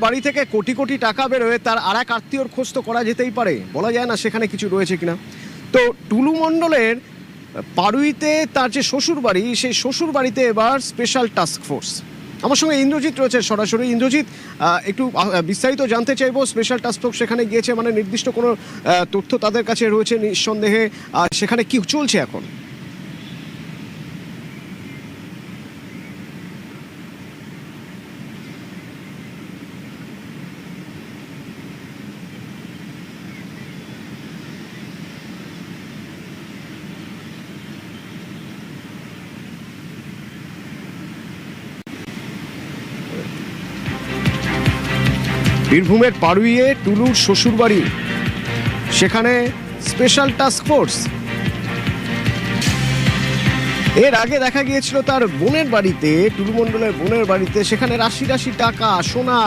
বাড়ি থেকে কোটি কোটি টাকা বেরোয়, তার আর এক আত্মীয়র খোঁজ তো করা যেতেই পারে, বলা যায় না সেখানে কিছু রয়েছে কিনা। তো টুলু মণ্ডলের পাড়ুইতে তার যে শ্বশুর বাড়ি, সেই শ্বশুর বাড়িতে এবার স্পেশাল টাস্ক ফোর্স। আমার সঙ্গে ইন্দ্রজিৎ রয়েছে সরাসরি। ইন্দ্রজিৎ, একটু বিস্তারিত জানতে চাইবো। স্পেশাল টাস্ক ফোর্স সেখানে গিয়েছে, মানে নির্দিষ্ট কোনো তথ্য তাদের কাছে রয়েছে নিঃসন্দেহে, সেখানে কি চলছে এখন? বীরভূমের পাড়ুইয়ে টুলুর শ্বশুরবাড়ি, সেখানে স্পেশাল টাস্ক ফোর্স। এর আগে দেখা গিয়েছিল তার বোনের বাড়িতে, টুলু মণ্ডলের বোনের বাড়িতে, সেখানে রাশি রাশি টাকা, সোনা,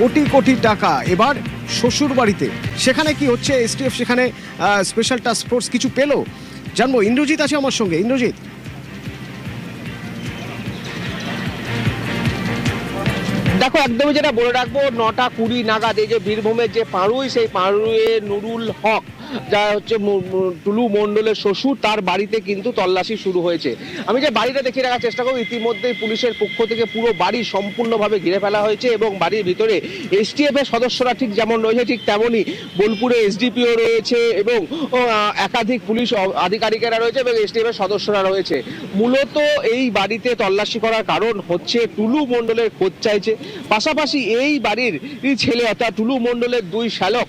কোটি কোটি টাকা। এবার শ্বশুর বাড়িতে সেখানে কি হচ্ছে? এসটিএফ সেখানে স্পেশাল টাস্ক ফোর্স কিছু পেল, জানবো। ইন্দ্রজিৎ আছে আমার সঙ্গে। ইন্দ্রজিৎ, দেখো, একদমই যেটা বলে রাখবো, 9:20 নাগাদ এই যে বীরভূমের যে পাড়ুই, সেই পাড়ুইয়ে নুরুল হক, যা হচ্ছে টুলু মণ্ডলের শ্বশুর, তার বাড়িতে কিন্তু তল্লাশি শুরু হয়েছে। আমি যে বাড়িটা দেখিয়ে রাখার চেষ্টা করবো, ইতিমধ্যেই পুলিশের পক্ষ থেকে পুরো বাড়ি সম্পূর্ণভাবে ঘিরে ফেলা হয়েছে এবং বাড়ির ভিতরে এসটিএফ এর সদস্যরা ঠিক যেমন রয়েছে, ঠিক তেমনই বোলপুরে এসডিপিও রয়েছে এবং একাধিক পুলিশ আধিকারিকেরা রয়েছে এবং এসটিএফ এর সদস্যরা রয়েছে। মূলত এই বাড়িতে তল্লাশি করার কারণ হচ্ছে টুলু মণ্ডলের খোঁজ চাইছে। পাশাপাশি এই বাড়ির ছেলে, অর্থাৎ টুলু মণ্ডলের দুই শ্যালক,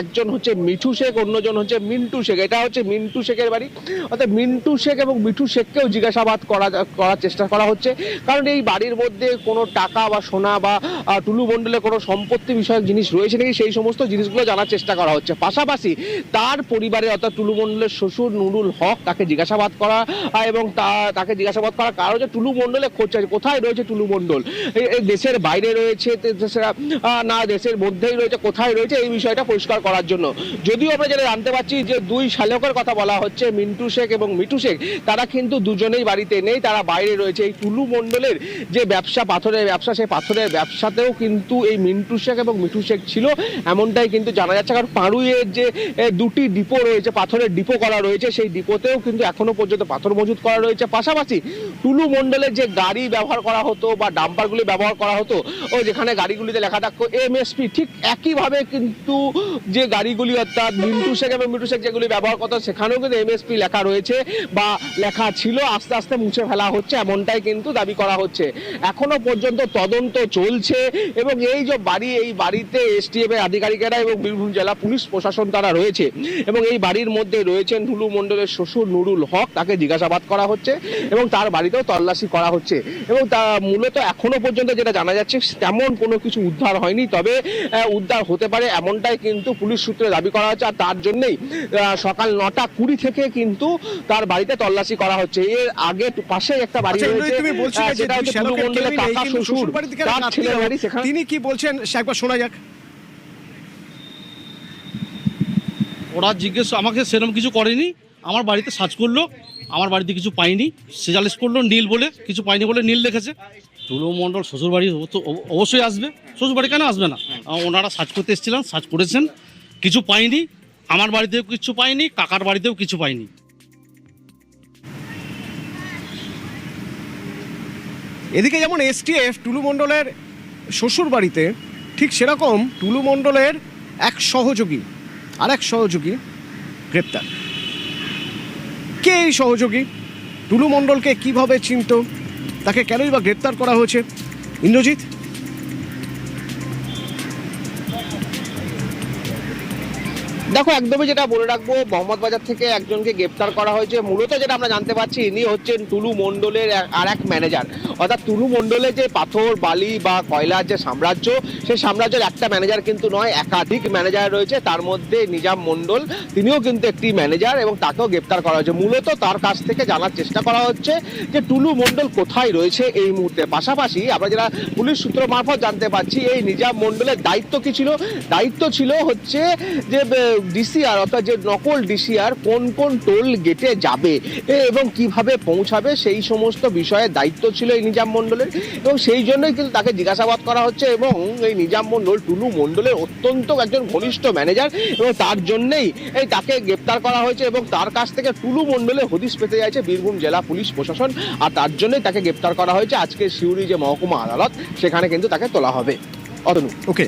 একজন হচ্ছে মিঠু শেখ, অন্যজন হচ্ছে মিন্টু শেখ। এটা হচ্ছে মিন্টু শেখের বাড়ি। অর্থাৎ মিন্টু শেখ এবং মিঠু শেখকেও জিজ্ঞাসাবাদ করার চেষ্টা করা হচ্ছে, কারণ এই বাড়ির মধ্যে কোনো টাকা বা সোনা বা টুলু মণ্ডলের কোনো সম্পত্তি বিষয়ক জিনিস রয়েছে নাকি, সেই সমস্ত জিনিসগুলো জানার চেষ্টা করা হচ্ছে। পাশাপাশি তার পরিবারে, অর্থাৎ টুলু মণ্ডলের শ্বশুর নুরুল হক, তাকে জিজ্ঞাসাবাদ করা এবং তাকে জিজ্ঞাসাবাদ করার কারণ হচ্ছে টুলু মণ্ডলের খোঁজ চাইছে। কোথায় রয়েছে টুলু মণ্ডল? দেশের বাইরে রয়েছে না দেশের মধ্যেই রয়েছে, কোথায় রয়েছে, এই বিষয়টা পরিষ্কার করার জন্য। যদিও আমরা যেটা জানতে পারছি যে দুই শ্যালকের কথা বলা হচ্ছে, মিন্টু শেখ এবং মিঠু শেখ, তারা কিন্তু দুজনেই বাড়িতে নেই, তারা বাইরে রয়েছে। এই টুলু মণ্ডলের যে ব্যবসা, পাথরের ব্যবসা, সেই পাথরের ব্যবসাতেও কিন্তু এই মিন্টু শেখ এবং মিঠু শেখ ছিল, এমনটাই কিন্তু জানা যাচ্ছে। কারণ পাড়ুইয়ের যে দুটি ডিপো রয়েছে, পাথরের ডিপো করা রয়েছে, সেই ডিপোতেও কিন্তু এখনো পর্যন্ত পাথর মজুত করা রয়েছে। পাশাপাশি টুলু মণ্ডলের যে গাড়ি ব্যবহার করা হতো বা ডাম্পারগুলি ব্যবহার করা হতো, ও যেখানে গাড়িগুলিতে লেখা থাকতো এমএসপি, ঠিক একইভাবে কিন্তু যে গাড়িগুলি, অর্থাৎ মিন্টু শেখ এবং মিঠু শেখ যেগুলি ব্যবহার করতো, সেখানেও কিন্তু এমএসপি লেখা রয়েছে বা লেখা ছিল, আস্তে আস্তে মুছে ফেলা হচ্ছে, এমনটাই কিন্তু দাবি করা হচ্ছে। এখনো পর্যন্ত তদন্ত চলছে এবং এই যে বাড়ি, এই বাড়িতে এসটিএফ এর আধিকারিকেরা এবং বীরভূম জেলা পুলিশ প্রশাসন তারা রয়েছে এবং এই বাড়ির মধ্যে রয়েছেন টুলু মণ্ডলের শ্বশুর নুরুল হক, তাকে জিজ্ঞাসাবাদ করা হচ্ছে এবং তার বাড়িতেও তল্লাশি করা হচ্ছে। এবং তা মূলত এখনো পর্যন্ত যেটা জানা যাচ্ছে, তেমন কোনো কিছু উদ্ধার হয়নি, তবে উদ্ধার হতে পারে, এমনটাই কিন্তু পুলিশ সূত্রে দাবি করা হচ্ছে। আর তার জন্যই সকাল 9:20 থেকে কিন্তু তার বাড়িতে তল্লাশি করা হচ্ছে। এর আগে পাশে একটা বাড়ি রয়েছে, সেটা হচ্ছে টুলু মণ্ডলের কাকা শ্বশুর, তার ছেলের বাড়ি, সেখানে তিনি কি বলছেন একবার শোনা যাক। ওরা জিজ্ঞেস আমাকে সেরকম কিছু করেনি, আমার বাড়িতে সার্চ করলো, আমার বাড়িতে কিছু পাইনি, সিজালিস করলো নীল বলে, কিছু পাইনি বলে নীল দেখেছে। টুলু মণ্ডল শ্বশুরবাড়ি তো অবশ্যই আসবে, শ্বশুরবাড়ি কেন আসবে না? ওনারা সার্চ করতে এসেছিলেন, সার্চ করেছেন, কিছু পাইনি, আমার বাড়িতেও কিছু পাইনি, কাকার বাড়িতেও কিছু পাইনি। এদিকে যেমন এসটিএফ টুলু মণ্ডলের শ্বশুর বাড়িতে, ঠিক সেরকম টুলু মণ্ডলের এক সহযোগী, আর এক সহযোগী গ্রেপ্তার। কে এই সহযোগী? টুলু মণ্ডলকে কিভাবে চিনত? তাকে কেনই বা গ্রেপ্তার করা হয়েছে? ইন্দ্রজিৎ, দেখো, একদমই যেটা বলে রাখবো, মোহাম্মদবাজার থেকে একজনকে গ্রেপ্তার করা হয়েছে। মূলত যেটা আমরা জানতে পারছি, ইনি হচ্ছেন টুলু মণ্ডলের আর এক ম্যানেজার। অর্থাৎ টুলু মণ্ডলের যে পাথর, বালি বা কয়লার যে সাম্রাজ্য, সেই সাম্রাজ্যের একটা ম্যানেজার কিন্তু নয়, একাধিক ম্যানেজার রয়েছে। তার মধ্যে নিজাম মণ্ডল, তিনিও কিন্তু একটি ম্যানেজার এবং তাকেও গ্রেপ্তার করা হয়েছে। মূলত তার কাছ থেকে জানার চেষ্টা করা হচ্ছে যে টুলু মণ্ডল কোথায় রয়েছে এই মুহূর্তে। পাশাপাশি আমরা যেটা পুলিশ সূত্র মারফত জানতে পারছি, এই নিজাম মণ্ডলের দায়িত্ব কি ছিল? দায়িত্ব ছিল হচ্ছে যে ডিসিআর অর্থাৎ যে নকল ডিসিআর কোন কোন টোল গেটে যাবে এবং কিভাবে পৌঁছাবে সেই সমস্ত বিষয়ে দায়িত্ব ছিল এই নিজাম মণ্ডলের, এবং সেই জন্যই কিন্তু তাকে জিজ্ঞাসাবাদ করা হচ্ছে। এবং এই নিজাম মণ্ডল টুলু মণ্ডলের অত্যন্ত একজন ঘনিষ্ঠ ম্যানেজার, এবং তার জন্যই তাকে গ্রেপ্তার করা হয়েছে এবং তার কাছ থেকে টুলু মণ্ডলের হদিশ পেতে চাইছে বীরভূম জেলা পুলিশ প্রশাসন, আর তার জন্যই তাকে গ্রেপ্তার করা হয়েছে। আজকে সিউড়ি যে মহকুমা আদালত সেখানে কিন্তু তাকে তোলা হবে। অতনু। ওকে।